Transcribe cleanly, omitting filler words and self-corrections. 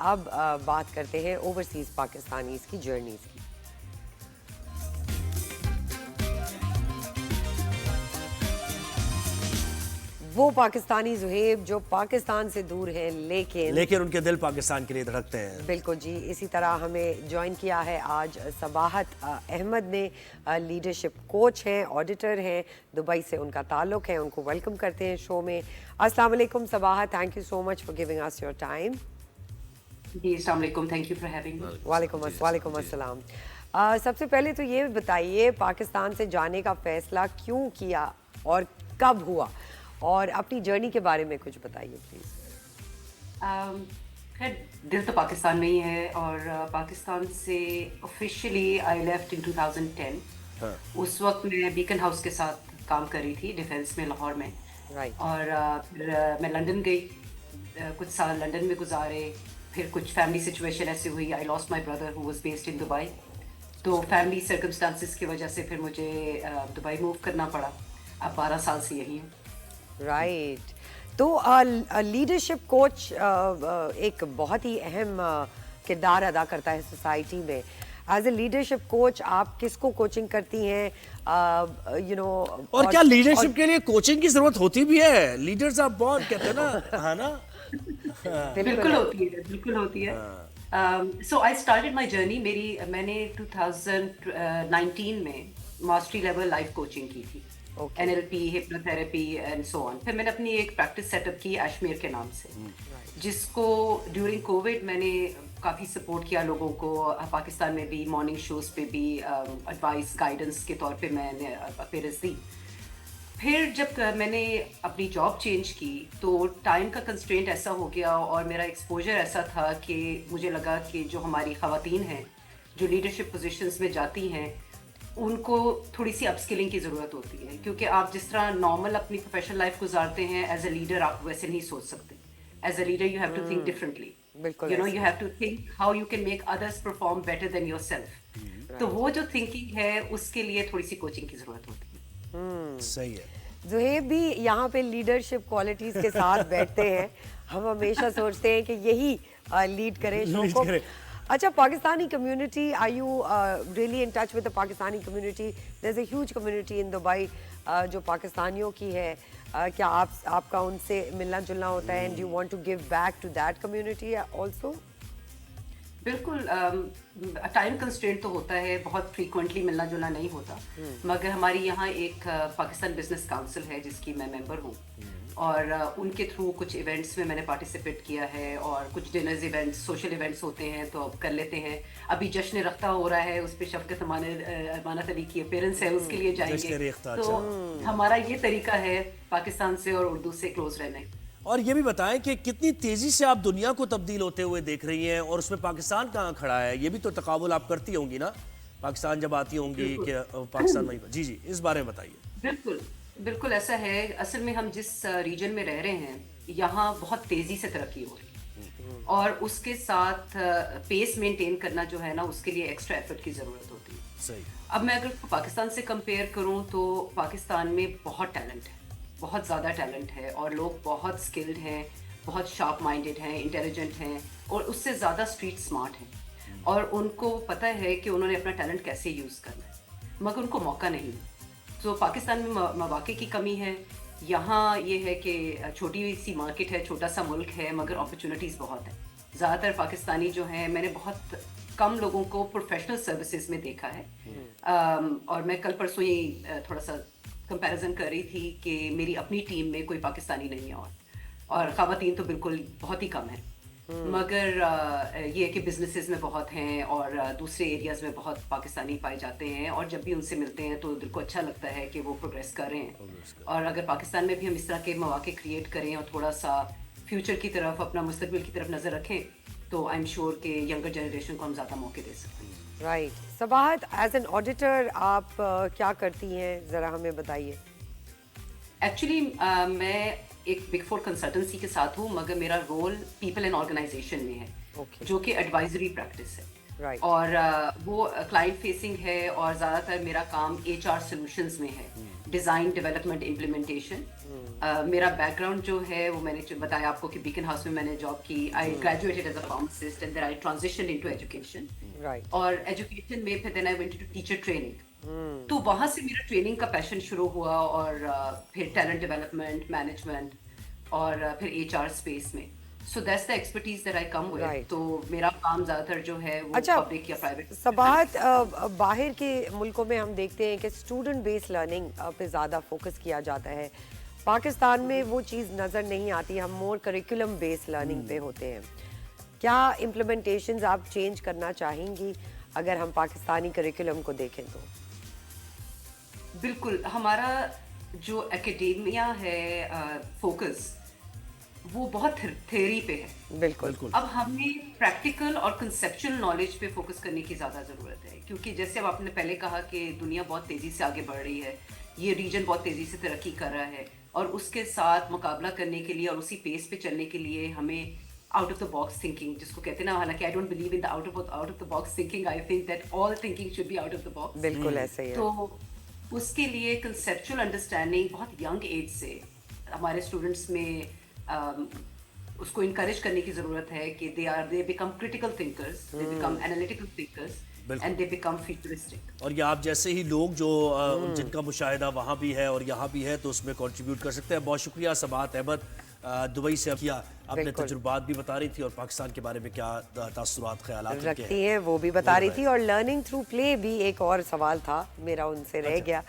اب بات کرتے ہیں اوورسیز پاکستانیز کی جرنیز کی. وہ پاکستانی زہیب جو پاکستان سے دور ہیں لیکن ان کے دل پاکستان کے لیے دھڑکتے ہیں. بالکل جی. اسی طرح ہمیں جوائن کیا ہے آج صباحت احمد نے, لیڈرشپ کوچ ہیں, آڈیٹر ہیں, دبئی سے ان کا تعلق ہے. ان کو ویلکم کرتے ہیں شو میں. السلام علیکم Sabahat, thank you so much for giving us your time. جی السلام علیکم, thank you for having me. وعلیکم السلام. سب سے پہلے تو یہ بتائیے پاکستان سے جانے کا فیصلہ کیوں کیا اور کب ہوا, اور اپنی جرنی کے بارے میں کچھ بتائیے پلیز. خیر دل تو پاکستان میں ہی ہے, اور پاکستان سے آفیشیلی آئی لیفٹ ان 2010. اس وقت میں بیکن ہاؤس کے ساتھ کام کر رہی تھی ڈیفینس میں لاہور میں, اور پھر میں لنڈن گئی, کچھ سال لنڈن میں گزارے. پھر کچھ فیملی سچویشن ایسی ہوئی, I lost my brother who was based in Dubai, تو فیملی سرکمسٹانسز کی وجہ سے پھر مجھے دبئی موو کرنا پڑا. اب 12 سال سے یہی ہوں. رائٹ. تو لیڈرشپ کوچ ایک بہت ہی اہم کردار ادا کرتا ہے سوسائٹی میں. ایز اے لیڈرشپ کوچ آپ کس کو کوچنگ کرتی ہیں, اور کیا لیڈرشپ کے لیے کوچنگ کی ضرورت ہوتی بھی ہے؟ لیڈرز آپ بہت کہتے ہیں نا, ہے نا؟ بالکل ہوتی ہے. سو آئی اسٹارٹیڈ مائی جرنی. میں نے 2019 میں ماسٹری لیول لائف کوچنگ کی تھی, NLP, ہپنوتھراپی اینڈ سو آن. پھر میں نے اپنی ایک پریکٹس سیٹ اپ کی ایشمیر کے نام سے, جس کو ڈیورنگ کووڈ میں نے کافی سپورٹ کیا لوگوں کو. پاکستان میں بھی مارننگ شوز پہ بھی ایڈوائس گائیڈنس کے طور پہ میں نے اپیرنس دی. پھر جب میں نے اپنی جاب چینج کی تو ٹائم کا کنسٹرینٹ ایسا ہو گیا اور میرا ایکسپوجر ایسا تھا کہ مجھے لگا کہ جو ہماری خواتین ہیں جو لیڈرشپ پوزیشنز میں جاتی ہیں ان کو تھوڑی سی اپ اسکلنگ کی ضرورت ہوتی ہے, کیونکہ آپ جس طرح نارمل اپنی پروفیشنل لائف گزارتے ہیں ایز اے لیڈر آپ ویسے نہیں سوچ سکتے. As a leader you have to think differently, you have to think how you can make others perform better than yourself. تو وہ جو تھنکنگ ہے اس کے لیے تھوڑی سی کوچنگ کی ضرورت ہوتی ہے. صحیح ہے. زہیب بھی یہاں پہ لیڈرشپ کوالٹیز کے ساتھ بیٹھتے ہیں. ہم ہمیشہ سوچتے ہیں کہ یہی لیڈ کریں شو کو. اچھا, Pakistani community, are you really in touch with the Pakistani community? There is a huge community in Dubai جو پاکستانیوں کی ہے. کیا آپ کا ان سے ملنا جلنا ہوتا ہے, and do you want to give back to that community also? بالکل. ٹائم کنسٹرینٹ تو ہوتا ہے, بہت فریکوینٹلی ملنا جلنا نہیں ہوتا, مگر ہماری یہاں ایک پاکستان بزنس کاؤنسل ہے جس کی میں ممبر ہوں, اور ان کے تھرو کچھ ایونٹس میں نے پارٹیسپیٹ کیا ہے, اور کچھ ڈنرز ایونٹس, سوشل ایونٹس ہوتے ہیں تو اب کر لیتے ہیں. ابھی جشن رختہ ہو رہا ہے, اس پہ شفقت امانت علی کی اپیرنس ہے, اس کے لیے جائیں گے. تو ہمارا یہ طریقہ ہے پاکستان سے اور اردو سے کلوز رہنے. اور یہ بھی بتائیں کہ کتنی تیزی سے آپ دنیا کو تبدیل ہوتے ہوئے دیکھ رہی ہیں, اور اس میں پاکستان کہاں کھڑا ہے؟ یہ بھی تو تقابل آپ کرتی ہوں گی نا پاکستان جب آتی ہوں گی کہ پاکستان میں. جی اس بارے میں بتائیے. بالکل ایسا ہے. اصل میں ہم جس ریجن میں رہ رہے ہیں یہاں بہت تیزی سے ترقی ہو رہی ہے, اور اس کے ساتھ پیس مینٹین کرنا جو ہے نا اس کے لیے ایکسٹرا ایفرٹ کی ضرورت ہوتی ہے. صحیح. اب میں اگر پاکستان سے کمپیئر کروں تو پاکستان میں بہت ٹیلنٹ ہے, بہت زیادہ ٹیلنٹ ہے, اور لوگ بہت اسکلڈ ہیں, بہت شارپ مائنڈیڈ ہیں, انٹیلیجنٹ ہیں, اور اس سے زیادہ اسٹریٹ اسمارٹ ہیں, اور ان کو پتہ ہے کہ انہوں نے اپنا ٹیلنٹ کیسے یوز کرنا ہے, مگر ان کو موقع نہیں. تو پاکستان میں مواقع کی کمی ہے. یہاں یہ ہے کہ چھوٹی سی مارکیٹ ہے, چھوٹا سا ملک ہے, مگر اپرچونیٹیز بہت ہیں. زیادہ تر پاکستانی جو ہیں میں نے بہت کم لوگوں کو پروفیشنل سروسز میں دیکھا ہے. اور میں کل پرسوں ہی تھوڑا سا کمپیریزن کر رہی تھی کہ میری اپنی ٹیم میں کوئی پاکستانی نہیں ہے, اور خواتین تو بالکل بہت ہی کم ہیں, مگر یہ کہ بزنسز میں بہت ہیں اور دوسرے ایریاز میں بہت پاکستانی پائے جاتے ہیں, اور جب بھی ان سے ملتے ہیں تو دل کو اچھا لگتا ہے کہ وہ پروگریس کر رہے ہیں. اور اگر پاکستان میں بھی ہم اس طرح کے مواقع کریٹ کریں اور تھوڑا سا فیوچر کی طرف, اپنا مستقبل کی طرف نظر رکھیں, تو آئی ایم شیور کہ ینگر جنریشن کو ہم زیادہ موقع دے سکتے ہیں. Right. Sabahat, as an auditor آپ کیا کرتی ہیں, ذرا ہمیں بتائیے. ایکچولی میں ایک بگ فور کنسلٹنسی کے ساتھ ہوں, مگر میرا رول پیپل اینڈ آرگنائزیشن میں ہے, جو کہ ایڈوائزری پریکٹس ہے. Right. اور وہ کلائنٹ فیسنگ ہے اور زیادہ تر میرا کام HR سولوشنز میں ہے, ڈیزائن ڈیولپمنٹ امپلیمنٹیشن. میرا بیک گراؤنڈ جو ہے وہ میں نے بتایا آپ کو کہ بیکن ہاؤس میں میں نے جاب کی. I graduated as a pharmacist and then I transitioned into education. Right. اور ایجوکیشن میں پھر then I went to teacher training. تو وہاں سے میرا ٹریننگ کا پیشن شروع ہوا, اور پھر ٹیلنٹ ڈیولپمنٹ, مینجمنٹ, اور پھر HR اسپیس میں. So that's the expertise that I come with. Right. تو میرا کام زیادہ تر جو ہے وہ اچھا پبلک یا پرائیویٹ. صباحت, باہر کے ملکوں میں ہم دیکھتے ہیں کہ اسٹوڈنٹ بیس لرننگ پہ زیادہ فوکس کیا جاتا ہے. پاکستان میں وہ چیز نظر نہیں آتی, ہم مور کریکولم بیس لرننگ پہ ہوتے ہیں. کیا امپلیمنٹیشنز آپ چینج کرنا چاہیں گی اگر ہم پاکستانی کریکولم کو دیکھیں تو؟ بالکل, ہمارا جو اکیڈیمیا ہے فوکس وہ بہت تھیوری پہ ہے. بالکل. اب ہمیں پریکٹیکل اور کنسیپچل نالج پہ فوکس کرنے کی زیادہ ضرورت ہے, کیونکہ جیسے اب آپ نے پہلے کہا کہ دنیا بہت تیزی سے آگے بڑھ رہی ہے, یہ ریجن بہت تیزی سے ترقی کر رہا ہے, اور اس کے ساتھ مقابلہ کرنے کے لیے اور اسی پیس پہ چلنے کے لیے ہمیں out of the box thinking, جس کو کہتے ہیں نا, حالانکہ I don't believe in out of the box thinking, I think that all thinking should be out of the box. بالکل ایسے ہی ہے. تو اس کے لیے کنسیپچل انڈرسٹینڈنگ بہت ینگ ایج سے ہمارے اسٹوڈنٹس میں اس کو انکریج کرنے کی ضرورت ہے کہ they become critical thinkers, they become analytical thinkers, and they become futuristic. اور یہ آپ جیسے ہی لوگ جو جن کا مشاہدہ وہاں بھی ہے اور یہاں بھی ہے تو اس میں کنٹریبیوٹ کر سکتے ہیں. بہت شکریہ صباحت احمد, دبئی سے کیا اپنے تجربات بھی بتا رہی تھی اور پاکستان کے بارے میں کیا تاثرات خیالات رکھتی ہیں وہ بھی بتا رہی تھی, اور لرننگ تھرو پلے بھی ایک اور سوال تھا میرا ان سے رہ گیا.